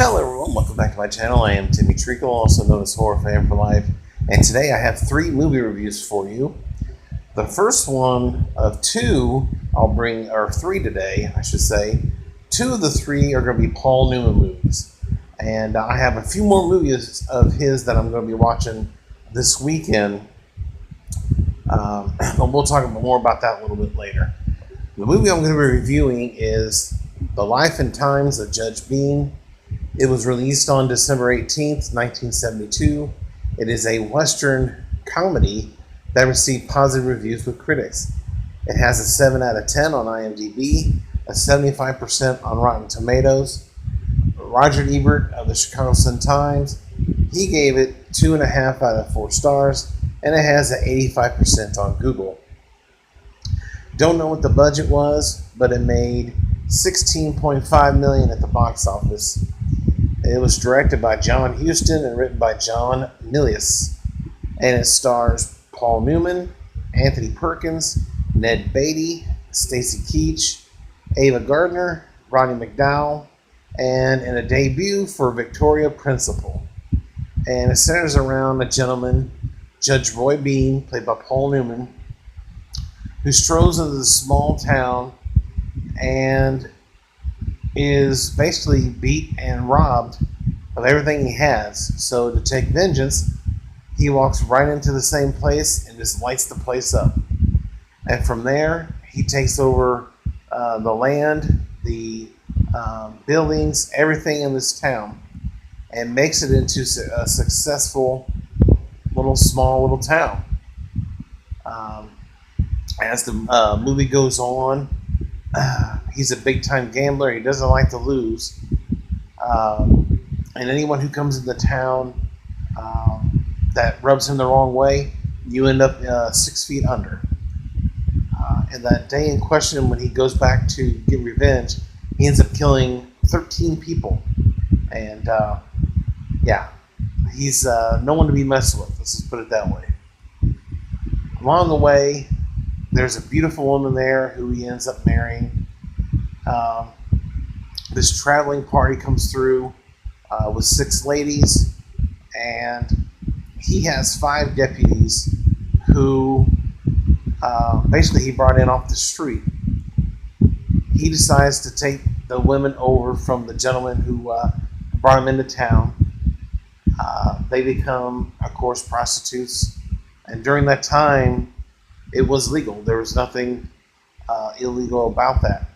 Hello everyone, welcome back to my channel. I am Timmy Treacle, also known as Horror Fan for Life, and today I have 3 movie reviews for you. The first one of 2 or 3 today, I should say. 2 of the 3 are going to be Paul Newman movies, and I have a few more movies of his that I'm going to be watching this weekend, and we'll talk more about that a little bit later. The movie I'm going to be reviewing is The Life and Times of Judge Bean. It was released on December 18th, 1972. It is a Western comedy that received positive reviews with critics. It has a 7 out of 10 on IMDb, a 75% on Rotten Tomatoes. Roger Ebert of the Chicago Sun-Times, he gave it 2.5 out of 4 stars, and it has an 85% on Google. Don't know what the budget was, but it made $16.5 million at the box office. It was directed by John Huston and written by John Milius. And it stars Paul Newman, Anthony Perkins, Ned Beatty, Stacy Keach, Ava Gardner, Roddy McDowall, and in a debut for Victoria Principal. And it centers around a gentleman, Judge Roy Bean, played by Paul Newman, who strolls into the small town and is basically beat and robbed of everything he has. So to take vengeance, he walks right into the same place and just lights the place up. And from there, he takes over the land, the buildings, everything in this town, and makes it into a successful small little town. As the movie goes on, he's a big-time gambler. He doesn't like to lose. And anyone who comes into town that rubs him the wrong way, you end up 6 feet under. And that day in question, when he goes back to get revenge, he ends up killing 13 people. And, he's no one to be messed with. Let's just put it that way. Along the way, there's a beautiful woman there who he ends up marrying. This traveling party comes through with 6 ladies, and he has 5 deputies who basically he brought in off the street. He decides to take the women over from the gentleman who brought him into town. They become, of course, prostitutes, and during that time, it was legal. There was nothing illegal about that.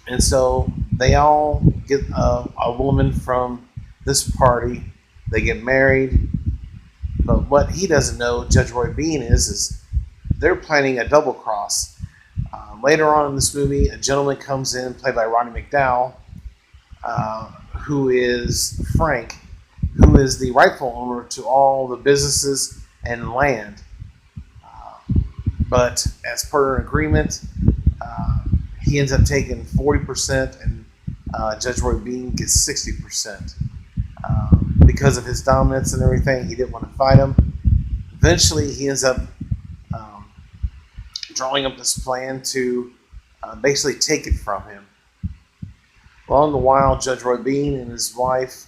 And so they all get a woman from this party. They get married. But what he doesn't know, Judge Roy Bean, is they're planning a double cross. Later on in this movie, a gentleman comes in, played by Roddy McDowall, who is Frank, who is the rightful owner to all the businesses and land. But as per an agreement, he ends up taking 40%, and Judge Roy Bean gets 60%. Because of his dominance and everything, he didn't want to fight him. Eventually, he ends up drawing up this plan to basically take it from him. Along the while, Judge Roy Bean and his wife,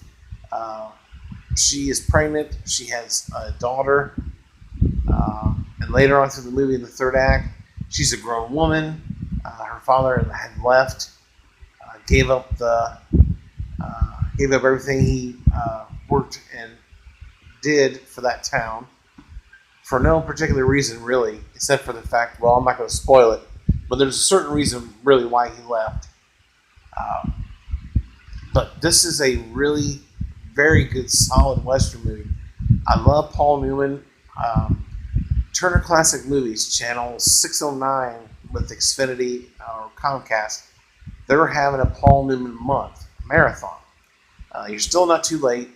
she is pregnant. She has a daughter. And later on through the movie, in the 3rd act, she's a grown woman. Her father had left, gave up everything he worked and did for that town for no particular reason, really, except for the fact, well, I'm not going to spoil it, but there's a certain reason, really, why he left. But this is a really very good, solid Western movie. I love Paul Newman. Turner Classic Movies, channel 609 with Xfinity or Comcast, they're having a Paul Newman month marathon. You're still not too late.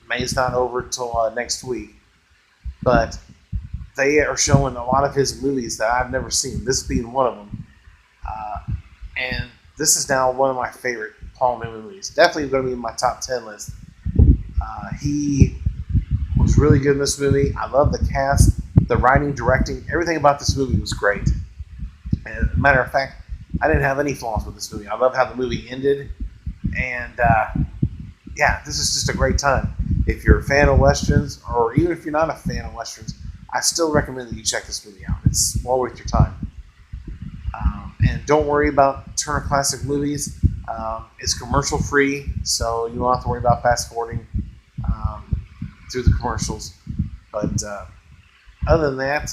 May's not over till next week, but they are showing a lot of his movies that I've never seen, this being one of them. And this is now one of my favorite Paul Newman movies. Definitely going to be in my top 10 list. He was really good in this movie. I love the cast, the writing, directing, everything about this movie was great. And as a matter of fact, I didn't have any flaws with this movie. I love how the movie ended, and yeah, this is just a great time. If you're a fan of westerns, or even if you're not a fan of westerns, I still recommend that you check this movie out. It's well worth your time. And don't worry about Turner Classic Movies. It's commercial free, so you don't have to worry about fast forwarding through the commercials. But other than that,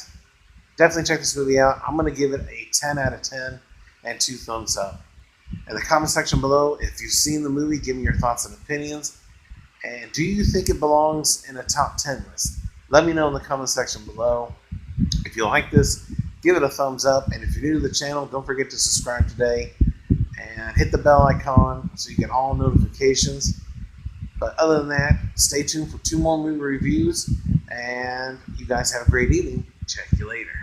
definitely check this movie out. I'm going to give it a 10 out of 10 and 2 thumbs up. In the comment section below, if you've seen the movie, give me your thoughts and opinions. And do you think it belongs in a top 10 list? Let me know in the comment section below. If you like this, give it a thumbs up. And if you're new to the channel, don't forget to subscribe today and hit the bell icon so you get all notifications. But other than that, stay tuned for 2 more movie reviews. And you guys have a great evening. Check you later.